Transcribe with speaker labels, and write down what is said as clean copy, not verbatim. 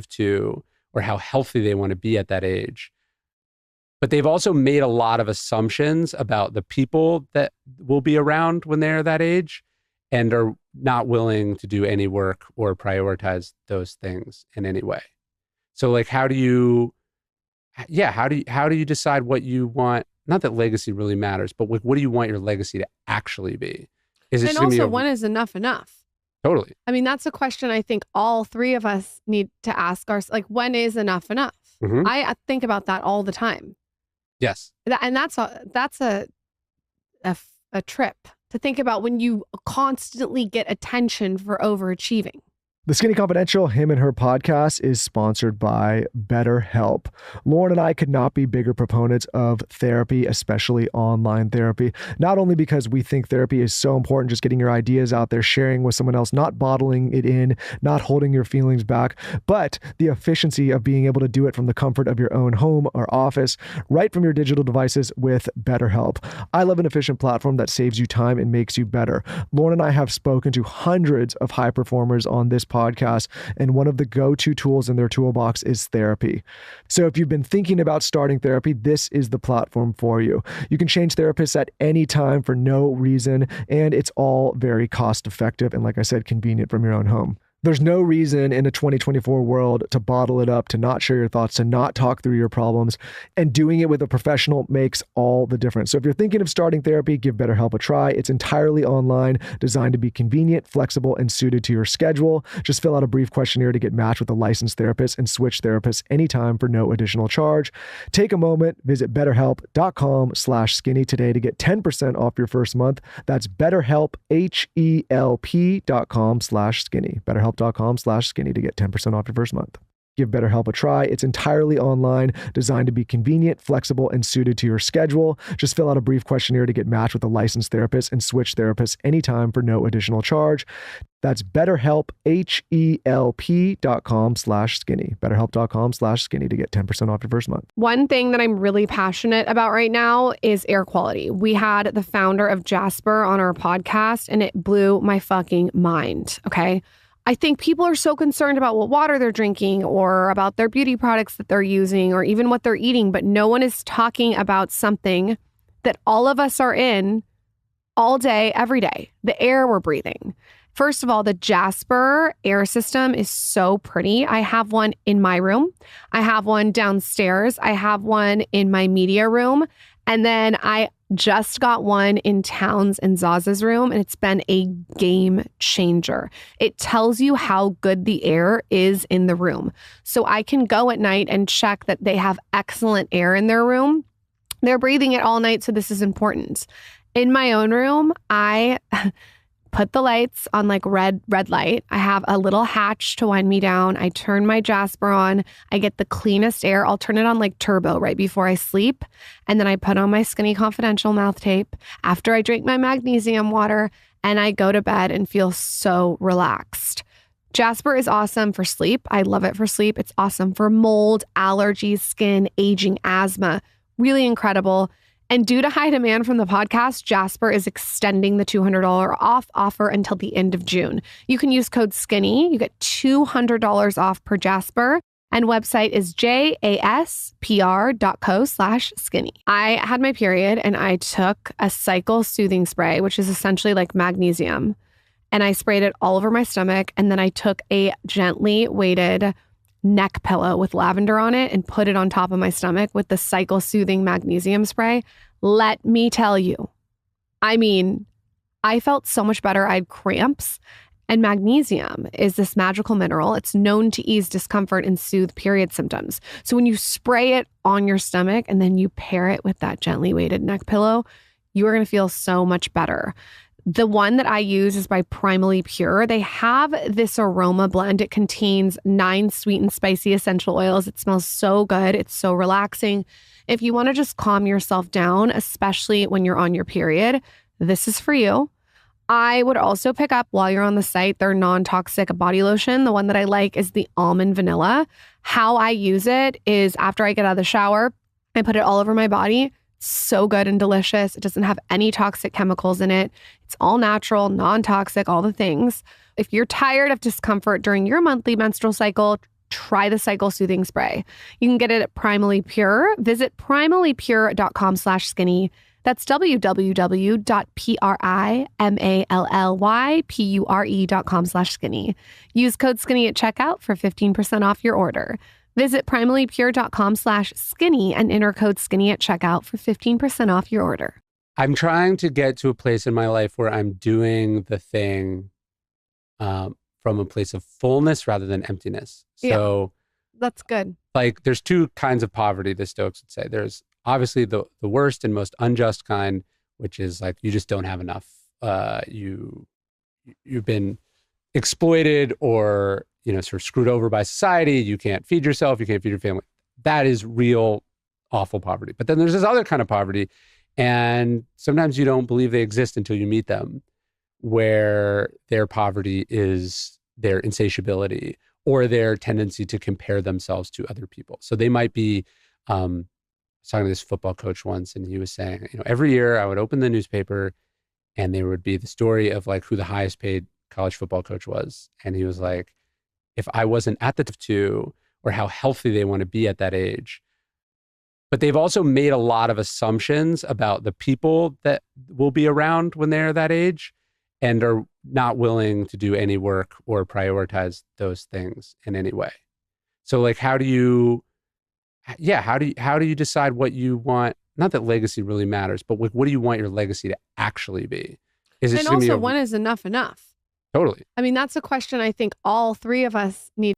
Speaker 1: to or how healthy they want to be at that age. But they've also made a lot of assumptions about the people that will be around when they're that age and are not willing to do any work or prioritize those things in any way. So like, how do you decide what you want? Not that legacy really matters, but what do you want your legacy to actually be? Is it
Speaker 2: and also when is enough?
Speaker 1: Totally.
Speaker 2: I mean, that's a question I think all three of us need to ask ourselves. Like, when is enough?
Speaker 1: Mm-hmm.
Speaker 2: I think about that all the time.
Speaker 1: Yes.
Speaker 2: And that's a trip to think about when you constantly get attention for overachieving.
Speaker 3: The Skinny Confidential, him and her podcast, is sponsored by BetterHelp. Lauren and I could not be bigger proponents of therapy, especially online therapy. Not only because we think therapy is so important, just getting your ideas out there, sharing with someone else, not bottling it in, not holding your feelings back, but the efficiency of being able to do it from the comfort of your own home or office, right from your digital devices with BetterHelp. I love an efficient platform that saves you time and makes you better. Lauren and I have spoken to hundreds of high performers on this podcast, and one of the go-to tools in their toolbox is therapy. So if you've been thinking about starting therapy, this is the platform for you. You can change therapists at any time for no reason, and it's all very cost effective and, like I said, convenient from your own home. There's no reason in a 2024 world to bottle it up, to not share your thoughts, to not talk through your problems, and doing it with a professional makes all the difference. So if you're thinking of starting therapy, give BetterHelp a try. It's entirely online, designed to be convenient, flexible, and suited to your schedule. Just fill out a brief questionnaire to get matched with a licensed therapist and switch therapists anytime for no additional charge. Take a moment, visit betterhelp.com/skinny today to get 10% off your first month. That's BetterHelp, HELP.com/skinny. BetterHelp.com/skinny to get 10% off your first month. Give BetterHelp a try. It's entirely online, designed to be convenient, flexible, and suited to your schedule. Just fill out a brief questionnaire to get matched with a licensed therapist and switch therapists anytime for no additional charge. That's BetterHelp, HELP.com/skinny. BetterHelp.com/skinny to get 10% off your first month.
Speaker 2: One thing that I'm really passionate about right now is air quality. We had the founder of Jasper on our podcast, and it blew my fucking mind. Okay. I think people are so concerned about what water they're drinking or about their beauty products that they're using or even what they're eating, but no one is talking about something that all of us are in all day, every day, the air we're breathing. First of all, the Jasper air system is so pretty. I have one in my room. I have one downstairs. I have one in my media room. And then I just got one in Towns and Zaza's room, and it's been a game changer. It tells you how good the air is in the room. So I can go at night and check that they have excellent air in their room. They're breathing it all night, so this is important. In my own room, I put the lights on like red light. I have a little hatch to wind me down. I turn my Jasper on. I get the cleanest air. I'll turn it on like turbo right before I sleep. And then I put on my Skinny Confidential mouth tape after I drink my magnesium water, and I go to bed and feel so relaxed. Jasper is awesome for sleep. I love it for sleep. It's awesome for mold, allergies, skin, aging, asthma. Really incredible. And due to high demand from the podcast, Jasper is extending the $200 off offer until the end of June. You can use code SKINNY. You get $200 off per Jasper. And website is jaspr.co/skinny. I had my period and I took a cycle soothing spray, which is essentially like magnesium. And I sprayed it all over my stomach. And then I took a gently weighted neck pillow with lavender on it and put it on top of my stomach with the cycle soothing magnesium spray. Let me tell you, I mean, I felt so much better. I had cramps, and magnesium is this magical mineral. It's known to ease discomfort and soothe period symptoms. So when you spray it on your stomach and then you pair it with that gently weighted neck pillow, you are going to feel so much better. The one that I use is by Primally Pure. They have this aroma blend. It contains 9 sweet and spicy essential oils. It smells so good. It's so relaxing. If you want to just calm yourself down, especially when you're on your period, this is for you. I would also pick up, while you're on the site, their non-toxic body lotion. The one that I like is the almond vanilla. How I use it is after I get out of the shower, I put it all over my body. So good and delicious. It doesn't have any toxic chemicals in it. It's all natural, non-toxic, all the things. If you're tired of discomfort during your monthly menstrual cycle, try the Cycle Soothing Spray. You can get it at Primally Pure. Visit primallypure.com/skinny. That's www.primallypure.com/skinny. Use code skinny at checkout for 15% off your order. Visit primallypure.com/skinny and enter code skinny at checkout for 15% off your order.
Speaker 1: I'm trying to get to a place in my life where I'm doing the thing from a place of fullness rather than emptiness. So
Speaker 2: that's good.
Speaker 1: Like there's two kinds of poverty, the Stoics would say. There's obviously the worst and most unjust kind, which is like you just don't have enough. You've been exploited or sort of screwed over by society. You can't feed yourself. You can't feed your family. That is real awful poverty. But then there's this other kind of poverty, and sometimes you don't believe they exist until you meet them, where their poverty is their insatiability or their tendency to compare themselves to other people. So they might be, I was talking to this football coach once, and he was saying, every year I would open the newspaper and there would be the story of like who the highest paid college football coach was. And he was like, if I wasn't at the top two, or how healthy they want to be at that age. But they've also made a lot of assumptions about the people that will be around when they're that age, and are not willing to do any work or prioritize those things in any way. So like, how do you decide what you want? Not that legacy really matters, but what do you want your legacy to actually be? Is it
Speaker 2: and also when is enough?
Speaker 1: Totally.
Speaker 2: I mean, that's a question I think all three of us need